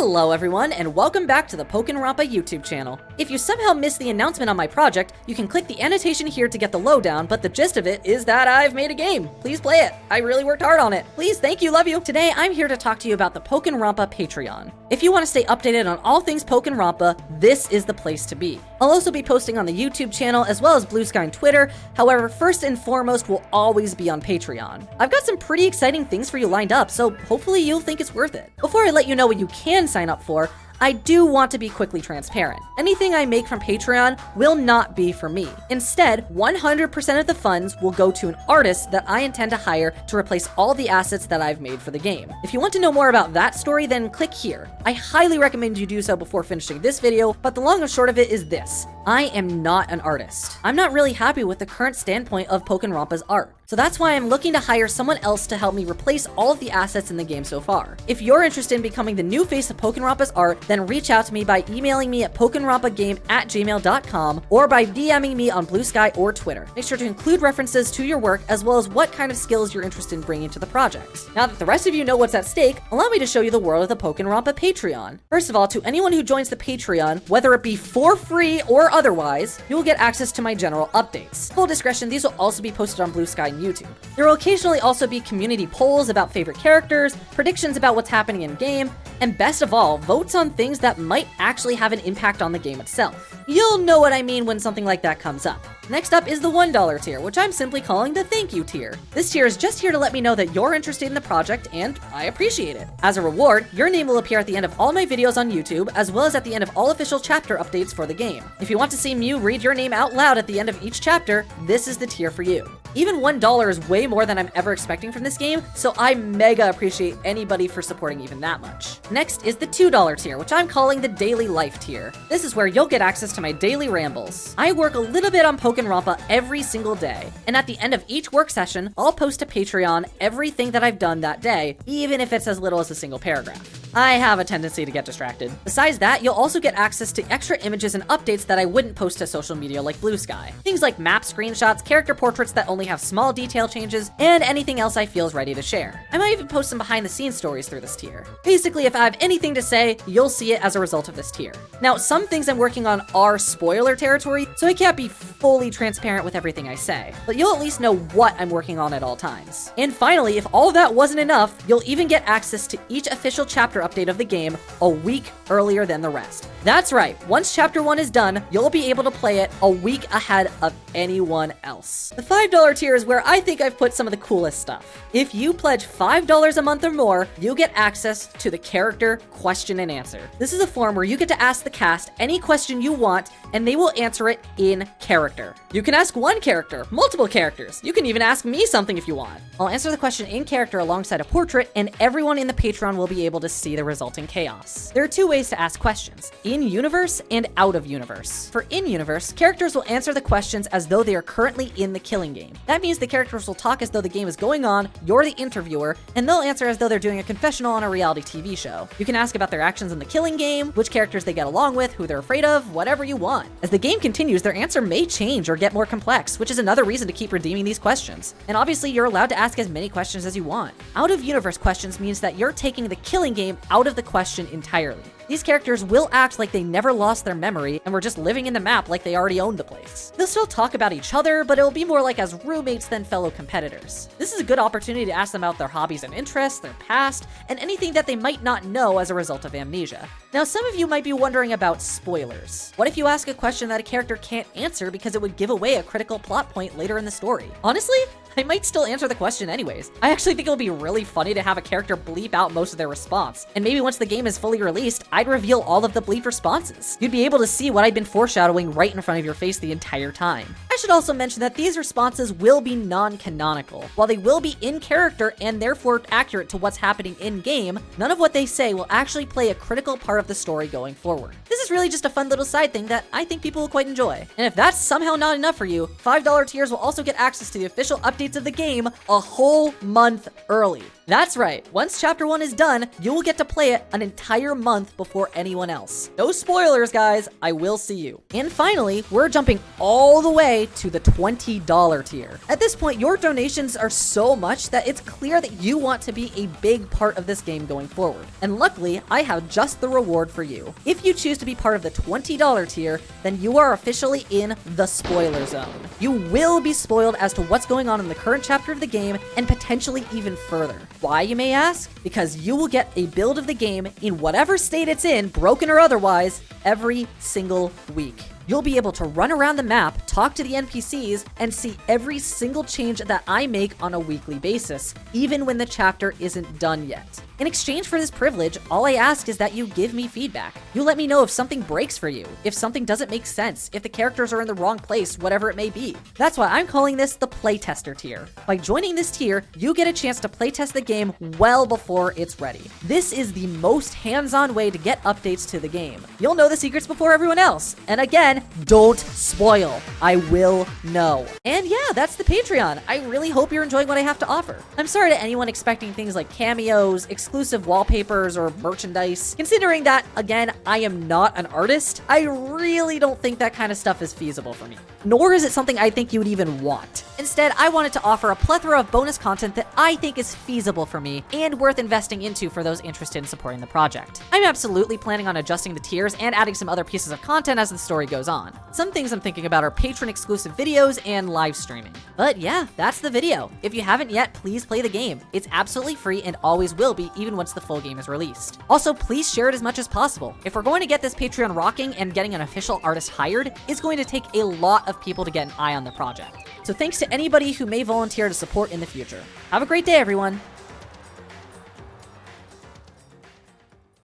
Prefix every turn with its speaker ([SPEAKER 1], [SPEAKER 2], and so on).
[SPEAKER 1] Hello everyone, and welcome back to the Pokenronpa YouTube channel. If you somehow missed the announcement on my project, you can click the annotation here to get the lowdown, but the gist of it is that I've made a game. Please play it. I really worked hard on it. Please, thank you, love you. Today, I'm here to talk to you about the Pokenronpa Patreon. If you want to stay updated on all things Pokenronpa, this is the place to be. I'll also be posting on the YouTube channel as well as Blue Sky and Twitter. However, first and foremost will always be on Patreon. I've got some pretty exciting things for you lined up, so hopefully you'll think it's worth it. Before I let you know what you can sign up for, I do want to be quickly transparent. Anything I make from Patreon will not be for me. Instead, 100% of the funds will go to an artist that I intend to hire to replace all the assets that I've made for the game. If you want to know more about that story, then click here. I highly recommend you do so before finishing this video, but the long and short of it is this. I am not an artist. I'm not really happy with the current standpoint of Pokenronpa's art. So that's why I'm looking to hire someone else to help me replace all of the assets in the game so far. If you're interested in becoming the new face of Pokenronpa's art, then reach out to me by emailing me at pokenronpagame@gmail.com or by DMing me on Blue Sky or Twitter. Make sure to include references to your work as well as what kind of skills you're interested in bringing to the project. Now that the rest of you know what's at stake, allow me to show you the world of the Pokenronpa Patreon. First of all, to anyone who joins the Patreon, whether it be for free or otherwise, you will get access to my general updates. Full discretion, these will also be posted on Blue Sky and YouTube. There will occasionally also be community polls about favorite characters, predictions about what's happening in game, and best of all, votes on things that might actually have an impact on the game itself. You'll know what I mean when something like that comes up. Next up is the $1 tier, which I'm simply calling the thank you tier. This tier is just here to let me know that you're interested in the project and I appreciate it. As a reward, your name will appear at the end of all my videos on YouTube, as well as at the end of all official chapter updates for the game. If you want to see me read your name out loud at the end of each chapter, this is the tier for you. Even $1 is way more than I'm ever expecting from this game, so I mega appreciate anybody for supporting even that much. Next is the $2 tier, which I'm calling the Daily Life tier. This is where you'll get access to my daily rambles. I work a little bit on Pokenronpa every single day, and at the end of each work session, I'll post to Patreon everything that I've done that day, even if it's as little as a single paragraph. I have a tendency to get distracted. Besides that, you'll also get access to extra images and updates that I wouldn't post to social media like Blue Sky. Things like map screenshots, character portraits that only have small detail changes, and anything else I feel is ready to share. I might even post some behind the scenes stories through this tier. Basically, if I have anything to say, you'll see it as a result of this tier. Now, some things I'm working on are spoiler territory, so I can't be fully transparent with everything I say, but you'll at least know what I'm working on at all times. And finally, if all that wasn't enough, you'll even get access to each official chapter update of the game a week earlier than the rest. That's right, once chapter 1 is done, you'll be able to play it a week ahead of anyone else. The $5 tier is where I think I've put some of the coolest stuff. If you pledge $5 a month or more, you'll get access to the character question and answer. This is a form where you get to ask the cast any question you want, and they will answer it in character. You can ask one character, multiple characters. You can even ask me something if you want. I'll answer the question in character alongside a portrait, and everyone in the Patreon will be able to see the resulting chaos. There are two ways to ask questions: in-universe and out-of-universe. For in-universe, characters will answer the questions as though they are currently in the killing game. That means the characters will talk as though the game is going on, you're the interviewer, and they'll answer as though they're doing a confessional on a reality TV show. You can ask about their actions in the killing game, which characters they get along with, who they're afraid of, whatever you want. As the game continues, their answer may change or get more complex, which is another reason to keep redeeming these questions. And obviously, you're allowed to ask as many questions as you want. Out-of-universe questions means that you're taking the killing game out of the question entirely. These characters will act like they never lost their memory and were just living in the map like they already owned the place. They'll still talk about each other, but it'll be more like as roommates than fellow competitors. This is a good opportunity to ask them about their hobbies and interests, their past, and anything that they might not know as a result of amnesia. Now, some of you might be wondering about spoilers. What if you ask a question that a character can't answer because it would give away a critical plot point later in the story? Honestly, I might still answer the question anyways. I actually think it'll be really funny to have a character bleep out most of their response. And maybe once the game is fully released, I'd reveal all of the bleep responses. You'd be able to see what I'd been foreshadowing right in front of your face the entire time. I should also mention that these responses will be non-canonical. While they will be in character and therefore accurate to what's happening in game, none of what they say will actually play a critical part of the story going forward. This is really just a fun little side thing that I think people will quite enjoy. And if that's somehow not enough for you, $5 tiers will also get access to the official updates of the game a whole month early. That's right, once chapter 1 is done, you will get to play it an entire month before anyone else. No spoilers, guys, I will see you. And finally, we're jumping all the way to the $20 tier. At this point, your donations are so much that it's clear that you want to be a big part of this game going forward. And luckily, I have just the reward for you. If you choose to be part of the $20 tier, then you are officially in the spoiler zone. You will be spoiled as to what's going on in the current chapter of the game and potentially even further. Why, you may ask? Because you will get a build of the game in whatever state it's in, broken or otherwise, every single week. You'll be able to run around the map, talk to the NPCs, and see every single change that I make on a weekly basis, even when the chapter isn't done yet. In exchange for this privilege, all I ask is that you give me feedback. You let me know if something breaks for you, if something doesn't make sense, if the characters are in the wrong place, whatever it may be. That's why I'm calling this the playtester tier. By joining this tier, you get a chance to playtest the game well before it's ready. This is the most hands-on way to get updates to the game. You'll know the secrets before everyone else. And again, don't spoil. I will know. And yeah, that's the Patreon. I really hope you're enjoying what I have to offer. I'm sorry to anyone expecting things like cameos, exclusive wallpapers, or merchandise. Considering that, again, I am not an artist, I really don't think that kind of stuff is feasible for me. Nor is it something I think you would even want. Instead, I wanted to offer a plethora of bonus content that I think is feasible for me and worth investing into for those interested in supporting the project. I'm absolutely planning on adjusting the tiers and adding some other pieces of content as the story goes on. Some things I'm thinking about are patron-exclusive videos and live streaming. But yeah, that's the video. If you haven't yet, please play the game. It's absolutely free and always will be, even once the full game is released. Also, please share it as much as possible. If we're going to get this Patreon rocking and getting an official artist hired, it's going to take a lot of people to get an eye on the project. So thanks to anybody who may volunteer to support in the future. Have a great day, everyone.